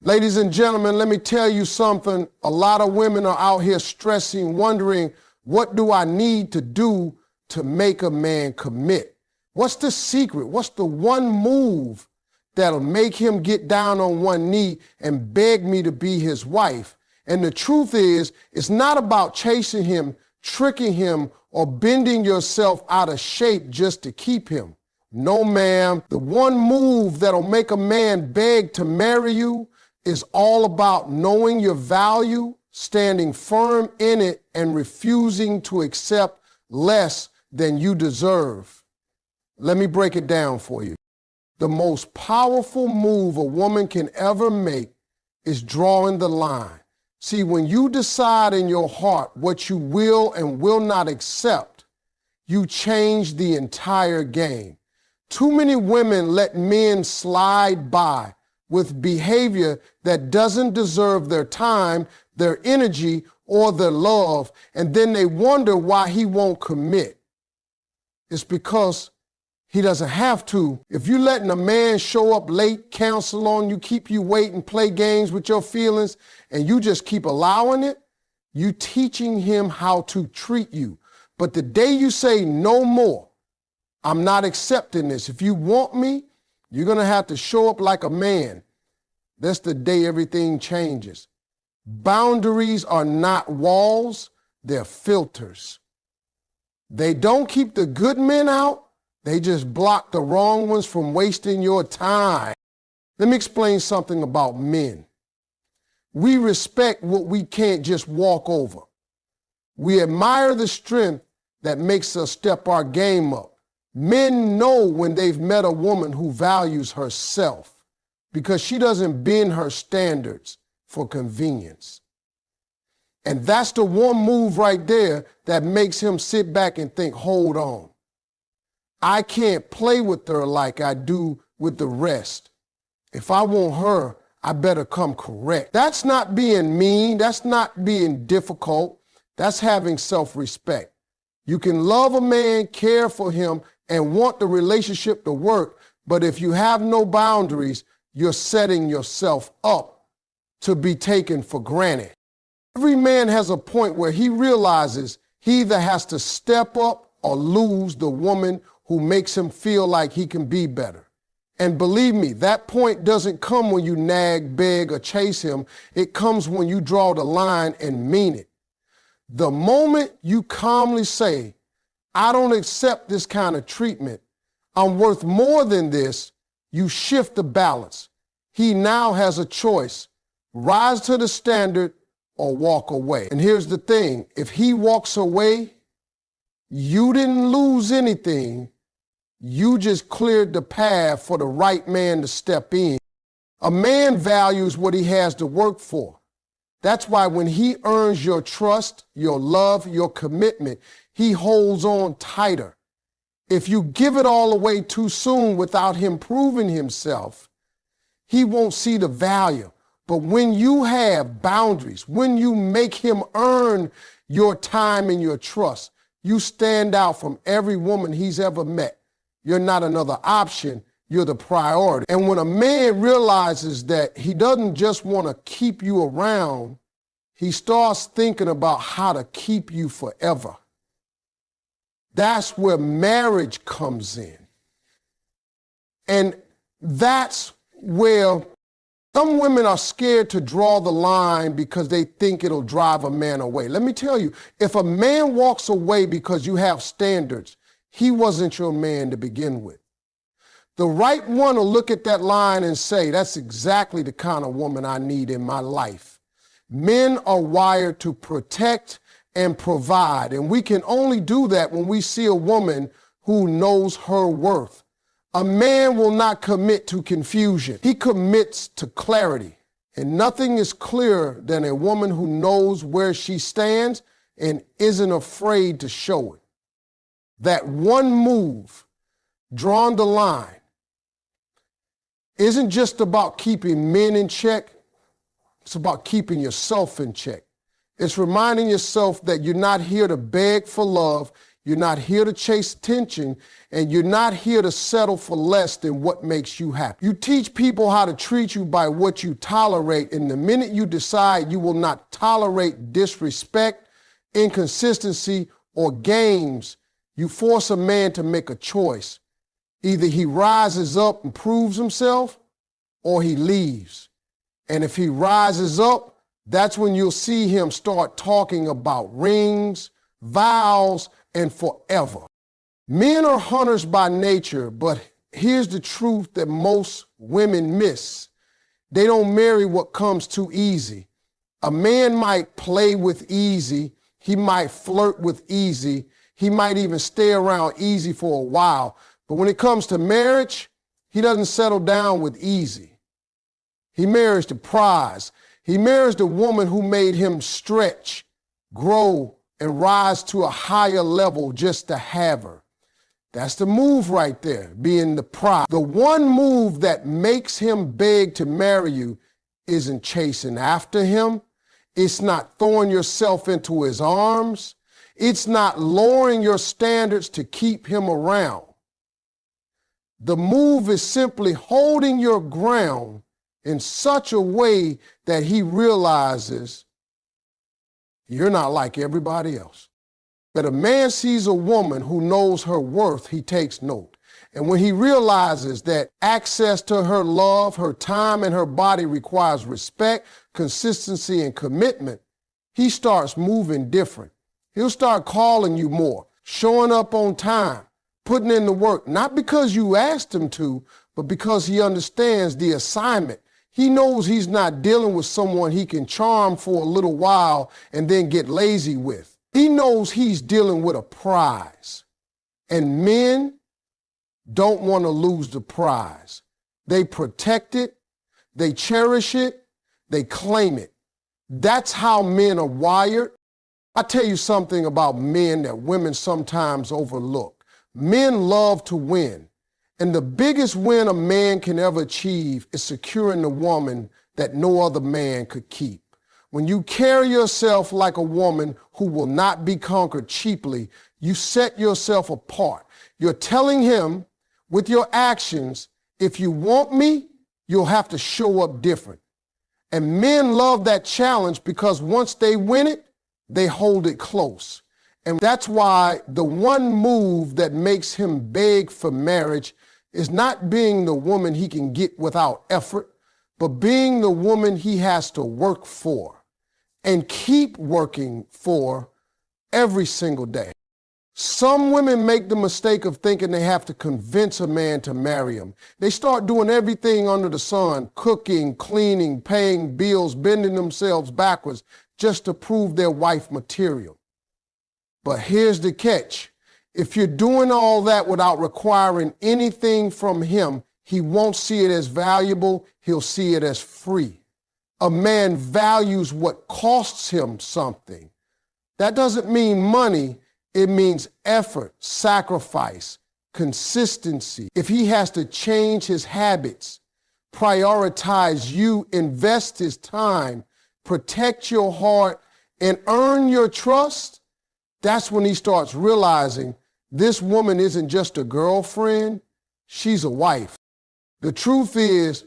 Ladies and gentlemen, let me tell you something. A lot of women are out here stressing, wondering, what do I need to do to make a man commit? What's the secret? What's the one move that'll make him get down on one knee and beg me to be his wife? And the truth is, it's not about chasing him, tricking him, or bending yourself out of shape just to keep him. No, ma'am. The one move that'll make a man beg to marry you is all about knowing your value, standing firm in it, and refusing to accept less than you deserve. Let me break it down for you. The most powerful move a woman can ever make is drawing the line. See, when you decide in your heart what you will and will not accept, you change the entire game. Too many women let men slide by with behavior that doesn't deserve their time, their energy, or their love, and then they wonder why he won't commit. It's because he doesn't have to. If you're letting a man show up late, cancel on you, keep you waiting, play games with your feelings, and you just keep allowing it, you teaching him how to treat you. But the day you say no more, I'm not accepting this. If you want me, you're going to have to show up like a man. That's the day everything changes. Boundaries are not walls, they're filters. They don't keep the good men out, they just block the wrong ones from wasting your time. Let me explain something about men. We respect what we can't just walk over. We admire the strength that makes us step our game up. Men know when they've met a woman who values herself because she doesn't bend her standards for convenience. And that's the one move right there that makes him sit back and think, hold on. I can't play with her like I do with the rest. If I want her, I better come correct. That's not being mean. That's not being difficult. That's having self-respect. You can love a man, care for him, and want the relationship to work, but if you have no boundaries, you're setting yourself up to be taken for granted. Every man has a point where he realizes he either has to step up or lose the woman who makes him feel like he can be better. And believe me, that point doesn't come when you nag, beg, or chase him. It comes when you draw the line and mean it. The moment you calmly say, I don't accept this kind of treatment, I'm worth more than this, you shift the balance. He now has a choice, rise to the standard or walk away. And here's the thing, if he walks away, you didn't lose anything, you just cleared the path for the right man to step in. A man values what he has to work for. That's why when he earns your trust, your love, your commitment, he holds on tighter. If you give it all away too soon without him proving himself, he won't see the value. But when you have boundaries, when you make him earn your time and your trust, you stand out from every woman he's ever met. You're not another option, you're the priority. And when a man realizes that he doesn't just want to keep you around, he starts thinking about how to keep you forever. That's where marriage comes in. And that's where some women are scared to draw the line because they think it'll drive a man away. Let me tell you, if a man walks away because you have standards, he wasn't your man to begin with. The right one will look at that line and say, that's exactly the kind of woman I need in my life. Men are wired to protect and provide, and we can only do that when we see a woman who knows her worth. A man will not commit to confusion. He commits to clarity. And nothing is clearer than a woman who knows where she stands and isn't afraid to show it. That one move, drawing the line, isn't just about keeping men in check. It's about keeping yourself in check. It's reminding yourself that you're not here to beg for love. You're not here to chase attention, and you're not here to settle for less than what makes you happy. You teach people how to treat you by what you tolerate, and the minute you decide you will not tolerate disrespect, inconsistency, or games, you force a man to make a choice. Either he rises up and proves himself, or he leaves. And if he rises up, that's when you'll see him start talking about rings, vows, and forever. Men are hunters by nature, but here's the truth that most women miss. They don't marry what comes too easy. A man might play with easy, he might flirt with easy, he might even stay around easy for a while, but when it comes to marriage, he doesn't settle down with easy. He marries the prize. He marries the woman who made him stretch, grow, and rise to a higher level just to have her. That's the move right there, being the prize. The one move that makes him beg to marry you isn't chasing after him. It's not throwing yourself into his arms. It's not lowering your standards to keep him around. The move is simply holding your ground in such a way that he realizes you're not like everybody else. That a man sees a woman who knows her worth, he takes note. And when he realizes that access to her love, her time, and her body requires respect, consistency, and commitment, he starts moving different. He'll start calling you more, showing up on time, putting in the work, not because you asked him to, but because he understands the assignment. He knows he's not dealing with someone he can charm for a little while and then get lazy with. He knows he's dealing with a prize. And men don't want to lose the prize. They protect it, they cherish it, they claim it. That's how men are wired. I tell you something about men that women sometimes overlook. Men love to win. And the biggest win a man can ever achieve is securing the woman that no other man could keep. When you carry yourself like a woman who will not be conquered cheaply, you set yourself apart. You're telling him with your actions, if you want me, you'll have to show up different. And men love that challenge because once they win it, they hold it close. And that's why the one move that makes him beg for marriage is not being the woman he can get without effort, but being the woman he has to work for and keep working for every single day. Some women make the mistake of thinking they have to convince a man to marry them. They start doing everything under the sun, cooking, cleaning, paying bills, bending themselves backwards just to prove their wife material. But here's the catch. If you're doing all that without requiring anything from him, he won't see it as valuable, he'll see it as free. A man values what costs him something. That doesn't mean money, it means effort, sacrifice, consistency. If he has to change his habits, prioritize you, invest his time, protect your heart, and earn your trust, that's when he starts realizing this woman isn't just a girlfriend, she's a wife. The truth is,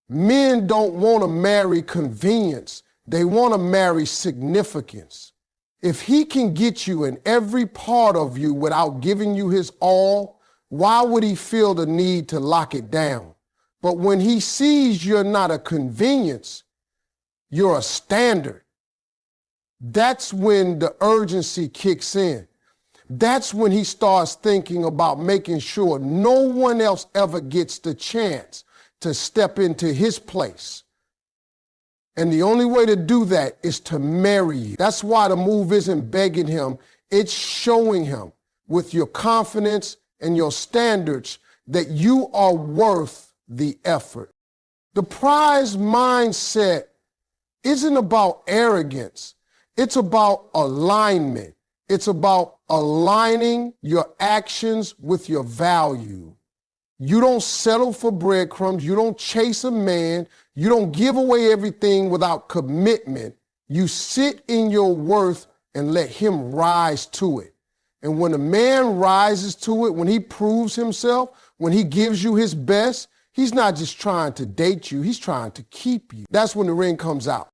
men don't want to marry convenience. They want to marry significance. If he can get you in every part of you without giving you his all, why would he feel the need to lock it down? But when he sees you're not a convenience, you're a standard, that's when the urgency kicks in. That's when he starts thinking about making sure no one else ever gets the chance to step into his place. And the only way to do that is to marry you. That's why the move isn't begging him, it's showing him with your confidence and your standards that you are worth the effort. The prize mindset isn't about arrogance. It's about alignment. It's about aligning your actions with your value. You don't settle for breadcrumbs. You don't chase a man. You don't give away everything without commitment. You sit in your worth and let him rise to it. And when a man rises to it, when he proves himself, when he gives you his best, he's not just trying to date you, he's trying to keep you. That's when the ring comes out.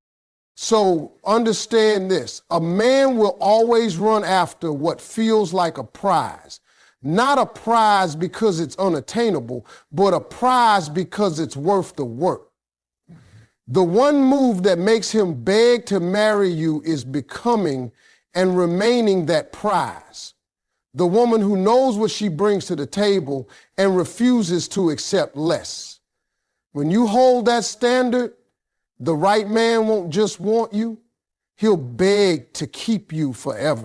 So understand this, a man will always run after what feels like a prize. Not a prize because it's unattainable, but a prize because it's worth the work. The one move that makes him beg to marry you is becoming and remaining that prize. The woman who knows what she brings to the table and refuses to accept less. When you hold that standard, the right man won't just want you, he'll beg to keep you forever.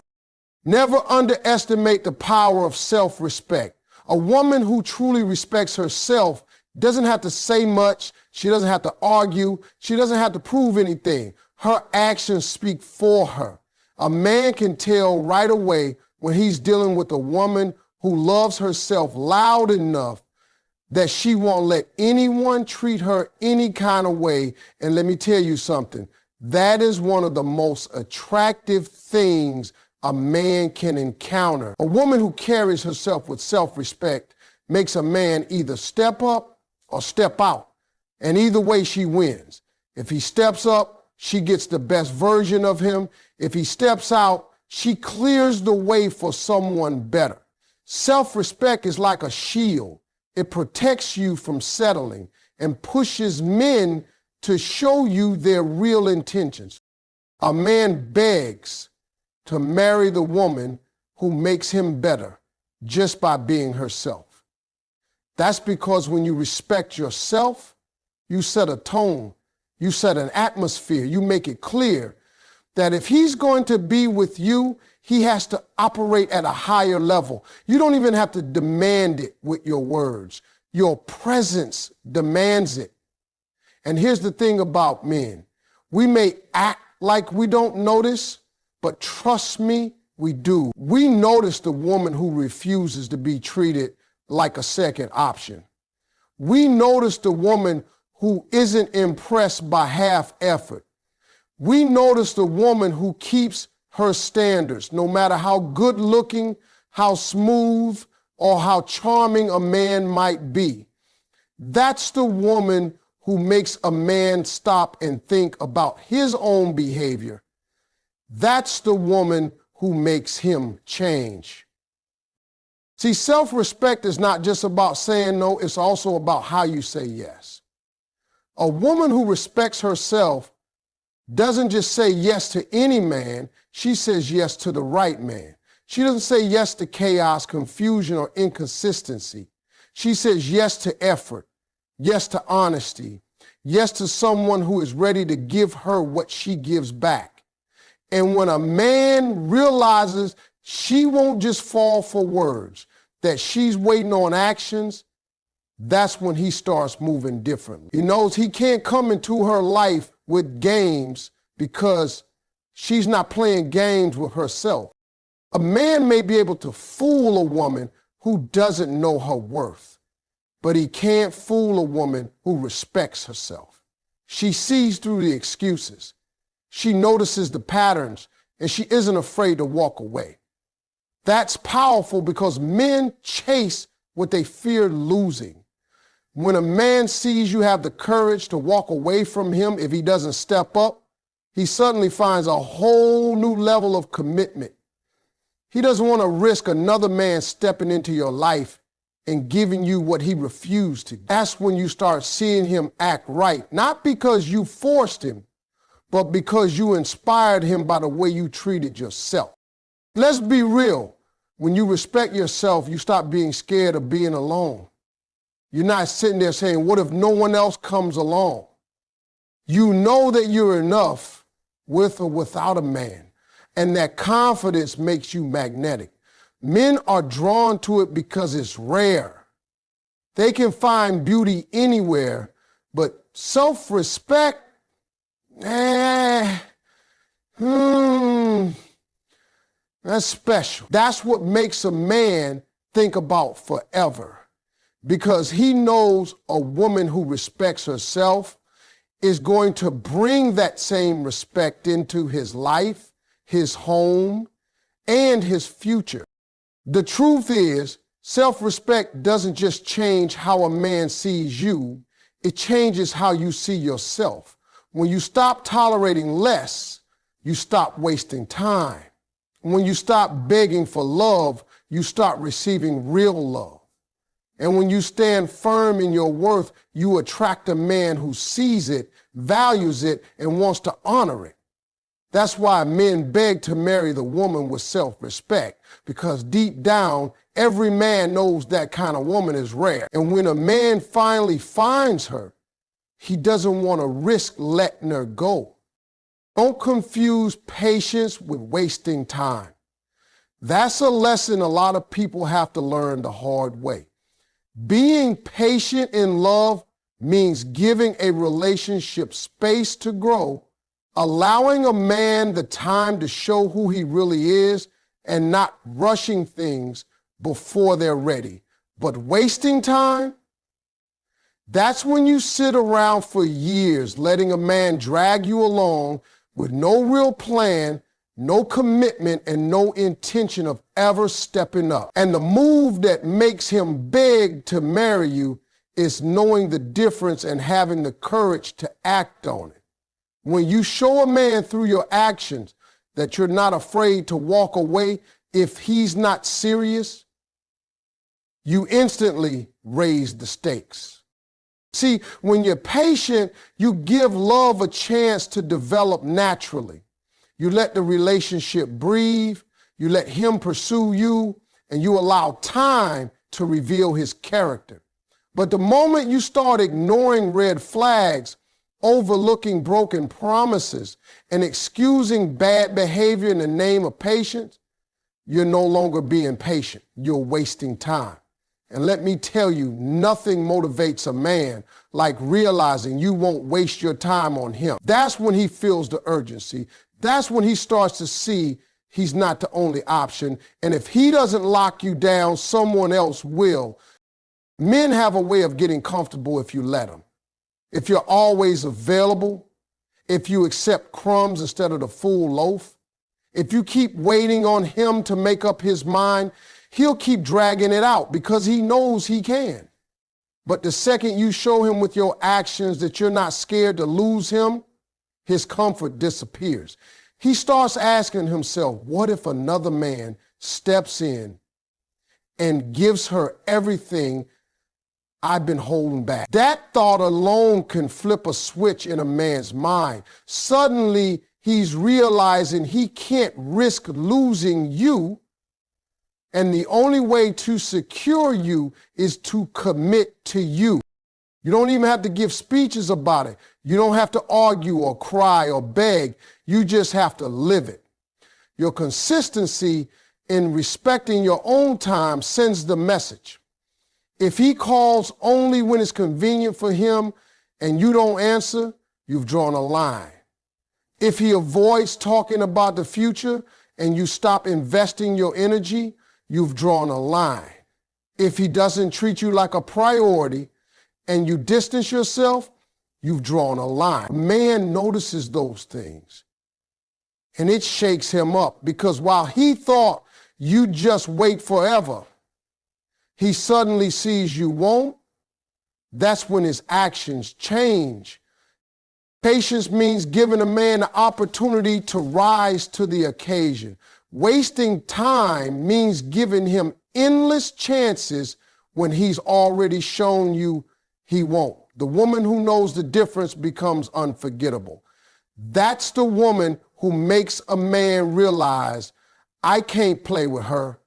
Never underestimate the power of self-respect. A woman who truly respects herself doesn't have to say much, she doesn't have to argue, she doesn't have to prove anything. Her actions speak for her. A man can tell right away when he's dealing with a woman who loves herself loud enough that she won't let anyone treat her any kind of way. And let me tell you something, that is one of the most attractive things a man can encounter. A woman who carries herself with self-respect makes a man either step up or step out. And either way, she wins. If he steps up, she gets the best version of him. If he steps out, she clears the way for someone better. Self-respect is like a shield. It protects you from settling and pushes men to show you their real intentions. A man begs to marry the woman who makes him better just by being herself. That's because when you respect yourself, you set a tone, you set an atmosphere, you make it clear that if he's going to be with you, he has to operate at a higher level. You don't even have to demand it with your words. Your presence demands it. And here's the thing about men. We may act like we don't notice, but trust me, we do. We notice the woman who refuses to be treated like a second option. We notice the woman who isn't impressed by half effort. We notice the woman who keeps her standards, no matter how good looking, how smooth, or how charming a man might be. That's the woman who makes a man stop and think about his own behavior. That's the woman who makes him change. See, self-respect is not just about saying no, it's also about how you say yes. A woman who respects herself doesn't just say yes to any man, she says yes to the right man. She doesn't say yes to chaos, confusion, or inconsistency. She says yes to effort, yes to honesty, yes to someone who is ready to give her what she gives back. And when a man realizes she won't just fall for words, that she's waiting on actions, that's when he starts moving differently. He knows he can't come into her life with games because she's not playing games with herself. A man may be able to fool a woman who doesn't know her worth, but he can't fool a woman who respects herself. She sees through the excuses. She notices the patterns, and she isn't afraid to walk away. That's powerful because men chase what they fear losing. When a man sees you have the courage to walk away from him if he doesn't step up, he suddenly finds a whole new level of commitment. He doesn't want to risk another man stepping into your life and giving you what he refused to. That's when you start seeing him act right, not because you forced him, but because you inspired him by the way you treated yourself. Let's be real. When you respect yourself, you stop being scared of being alone. You're not sitting there saying, what if no one else comes along? You know that you're enough with or without a man, and that confidence makes you magnetic. Men are drawn to it because it's rare. They can find beauty anywhere, but self-respect, that's special. That's what makes a man think about forever, because he knows a woman who respects herself is going to bring that same respect into his life, his home, and his future. The truth is, self-respect doesn't just change how a man sees you, it changes how you see yourself. When you stop tolerating less, you stop wasting time. When you stop begging for love, you start receiving real love. And when you stand firm in your worth, you attract a man who sees it, values it, and wants to honor it. That's why men beg to marry the woman with self-respect, because deep down, every man knows that kind of woman is rare. And when a man finally finds her, he doesn't want to risk letting her go. Don't confuse patience with wasting time. That's a lesson a lot of people have to learn the hard way. Being patient in love means giving a relationship space to grow, allowing a man the time to show who he really is, and not rushing things before they're ready. But wasting time, that's when you sit around for years letting a man drag you along with no real plan, no commitment, and no intention of ever stepping up. And the move that makes him beg to marry you is knowing the difference and having the courage to act on it. When you show a man through your actions that you're not afraid to walk away if he's not serious, you instantly raise the stakes. See, when you're patient, you give love a chance to develop naturally. You let the relationship breathe, you let him pursue you, and you allow time to reveal his character. But the moment you start ignoring red flags, overlooking broken promises, and excusing bad behavior in the name of patience, you're no longer being patient. You're wasting time. And let me tell you, nothing motivates a man like realizing you won't waste your time on him. That's when he feels the urgency. That's when he starts to see he's not the only option. And if he doesn't lock you down, someone else will. Men have a way of getting comfortable if you let them. If you're always available, if you accept crumbs instead of the full loaf, if you keep waiting on him to make up his mind, he'll keep dragging it out because he knows he can. But the second you show him with your actions that you're not scared to lose him, his comfort disappears. He starts asking himself, what if another man steps in and gives her everything I've been holding back? That thought alone can flip a switch in a man's mind. Suddenly, he's realizing he can't risk losing you, and the only way to secure you is to commit to you. You don't even have to give speeches about it. You don't have to argue or cry or beg. You just have to live it. Your consistency in respecting your own time sends the message. If he calls only when it's convenient for him and you don't answer, you've drawn a line. If he avoids talking about the future and you stop investing your energy, you've drawn a line. If he doesn't treat you like a priority and you distance yourself, you've drawn a line. A man notices those things and it shakes him up, because while he thought you'd just wait forever, he suddenly sees you won't. That's when his actions change. Patience means giving a man the opportunity to rise to the occasion. Wasting time means giving him endless chances when he's already shown you he won't. The woman who knows the difference becomes unforgettable. That's the woman who makes a man realize, I can't play with her,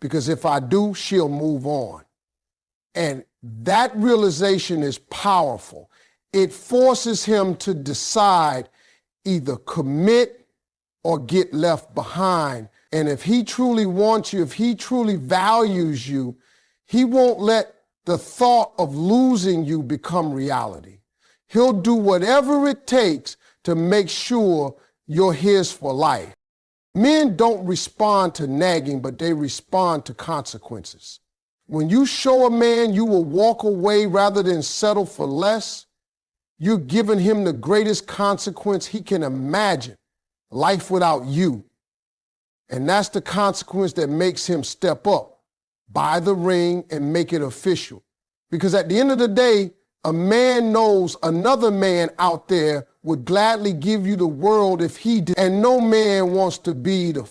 because if I do, she'll move on. And that realization is powerful. It forces him to decide either commit or get left behind. And if he truly wants you, if he truly values you, he won't let the thought of losing you become reality. He'll do whatever it takes to make sure you're his for life. Men don't respond to nagging, but they respond to consequences. When you show a man you will walk away rather than settle for less, you're giving him the greatest consequence he can imagine, life without you. And that's the consequence that makes him step up, buy the ring, and make it official. Because at the end of the day, a man knows another man out there would gladly give you the world if he did. And no man wants to be the